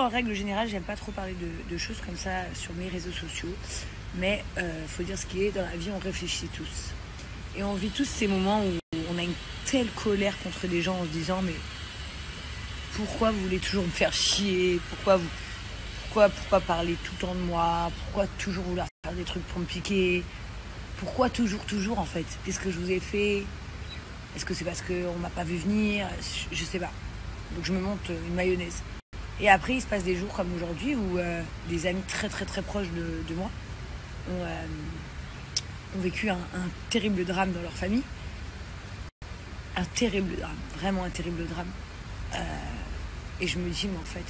en règle générale, j'aime pas trop parler de choses comme ça sur mes réseaux sociaux. Mais faut dire ce qui est, dans la vie, on réfléchit tous. Et on vit tous ces moments où on a une telle colère contre des gens en se disant mais pourquoi vous voulez toujours me faire chier? Pourquoi parler tout le temps de moi? Pourquoi toujours vouloir faire des trucs pour me piquer? Pourquoi toujours en fait? Qu'est-ce que je vous ai fait? Est-ce que c'est parce qu'on m'a pas vu venir? Je sais pas. Donc je me monte une mayonnaise. Et après, il se passe des jours comme aujourd'hui où des amis très très très proches de moi ont vécu un terrible drame dans leur famille. Un terrible drame, vraiment un terrible drame. Et je me dis, mais en fait,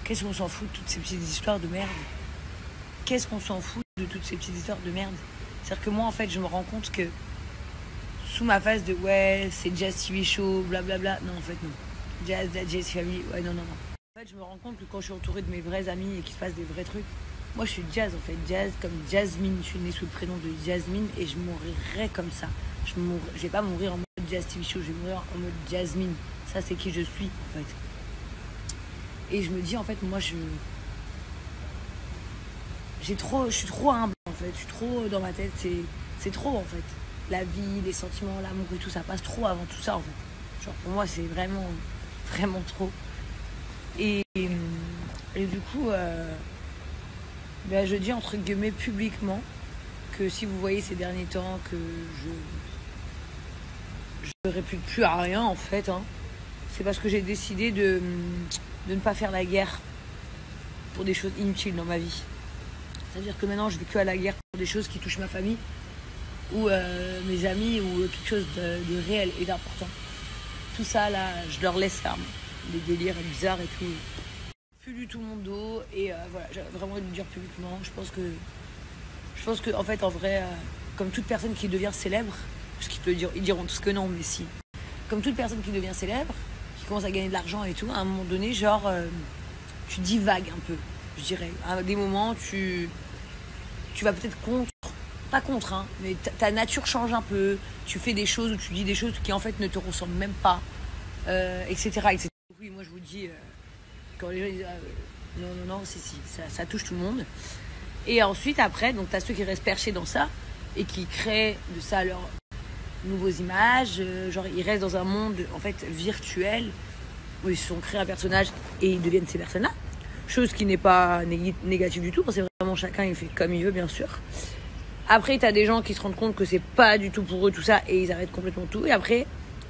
qu'est-ce qu'on s'en fout de toutes ces petites histoires de merde? Qu'est-ce qu'on s'en fout de toutes ces petites histoires de merde? C'est-à-dire que moi, en fait, je me rends compte que sous ma phase de ouais, c'est Jazz TV Show, blablabla, non, en fait, non. Jazz, la Jazz Family, ouais, non. En fait, je me rends compte que quand je suis entourée de mes vrais amis et qu'il se passe des vrais trucs, moi, je suis Jazz, en fait. Jazz, comme Jasmine. Je suis née sous le prénom de Jasmine et je mourrai comme ça. Je vais pas mourir en mode Jazz TV Show, je vais mourir en mode Jasmine. Ça, c'est qui je suis, en fait. Et je me dis, en fait, moi, je suis trop humble, en fait. Je suis trop dans ma tête. C'est trop, en fait. La vie, les sentiments, l'amour et tout, ça passe trop avant tout ça, en fait. Genre, pour moi, c'est vraiment, vraiment trop. Et du coup, je dis entre guillemets publiquement que si vous voyez ces derniers temps que je ne réplique plus à rien, en fait, hein, c'est parce que j'ai décidé de ne pas faire la guerre pour des choses inutiles dans ma vie. C'est-à-dire que maintenant, je vais que à la guerre pour des choses qui touchent ma famille ou mes amis ou quelque chose de réel et d'important. Tout ça, là, je leur laisse faire des délires bizarres et tout. Plus du tout mon dos. Et voilà, j'ai vraiment envie de le dire publiquement. Je pense que en fait, en vrai, comme toute personne qui devient célèbre, parce qu'ils diront tous que non, mais si. Comme toute personne qui devient célèbre, qui commence à gagner de l'argent et tout, à un moment donné, genre, tu divagues un peu, je dirais. À des moments, tu vas peut-être pas contre, hein, mais ta nature change un peu. Tu fais des choses ou tu dis des choses qui en fait ne te ressemblent même pas, etc., etc. Oui, moi je vous dis, quand les gens disent non, si, ça touche tout le monde. Et ensuite, après, donc t'as ceux qui restent perchés dans ça et qui créent de ça leurs nouveaux images. Genre, ils restent dans un monde en fait virtuel où ils se sont créés un personnage et ils deviennent ces personnes-là. Chose qui n'est pas négative du tout. C'est vraiment chacun, il fait comme il veut, bien sûr. Après, t'as des gens qui se rendent compte que c'est pas du tout pour eux tout ça et ils arrêtent complètement tout. Et après,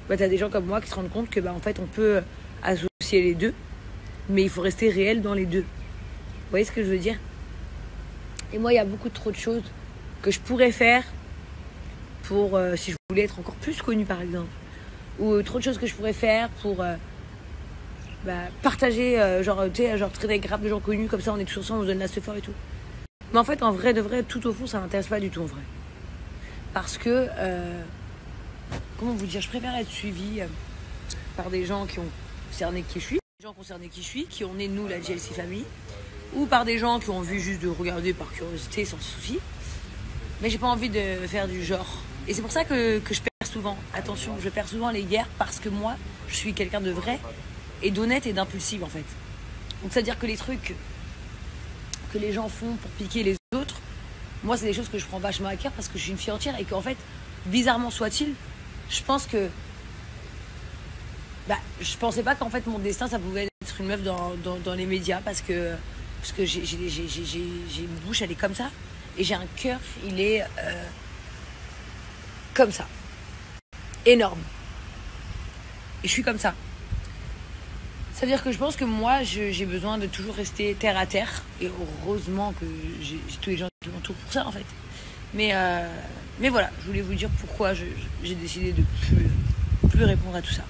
t'as des gens comme moi qui se rendent compte que en fait, on peut associer les deux, mais il faut rester réel dans les deux. Vous voyez ce que je veux dire? Et moi, il y a beaucoup trop de choses que je pourrais faire pour, si je voulais être encore plus connue, par exemple. Ou trop de choses que je pourrais faire pour partager, genre très grave de gens connus, comme ça on est tous ensemble, on se donne la fort et tout. Mais en fait, en vrai de vrai, tout au fond, ça m'intéresse pas du tout, en vrai. Parce que, comment vous dire, je préfère être suivie par des gens qui ont cerné qui je suis, des gens concernés qui je suis, qui ont né de nous la JLC Family, ou par des gens qui ont envie juste de regarder par curiosité, sans souci. Mais j'ai pas envie de faire du genre. Et c'est pour ça que je perds souvent. Attention, je perds souvent les guerres parce que moi, je suis quelqu'un de vrai et d'honnête et d'impulsive, en fait. Donc, c'est-à-dire que les trucs que les gens font pour piquer les autres, moi, c'est des choses que je prends vachement à cœur parce que je suis une fille entière et qu'en fait, bizarrement soit-il, je pense que je pensais pas qu'en fait mon destin ça pouvait être une meuf dans les médias parce que j'ai une bouche, elle est comme ça et j'ai un cœur, il est comme ça, énorme, et je suis comme ça. Ça veut dire que je pense que moi j'ai besoin de toujours rester terre à terre et heureusement que j'ai tous les gens qui m'entourent pour ça, en fait. Mais voilà, je voulais vous dire pourquoi j'ai décidé de plus répondre à tout ça.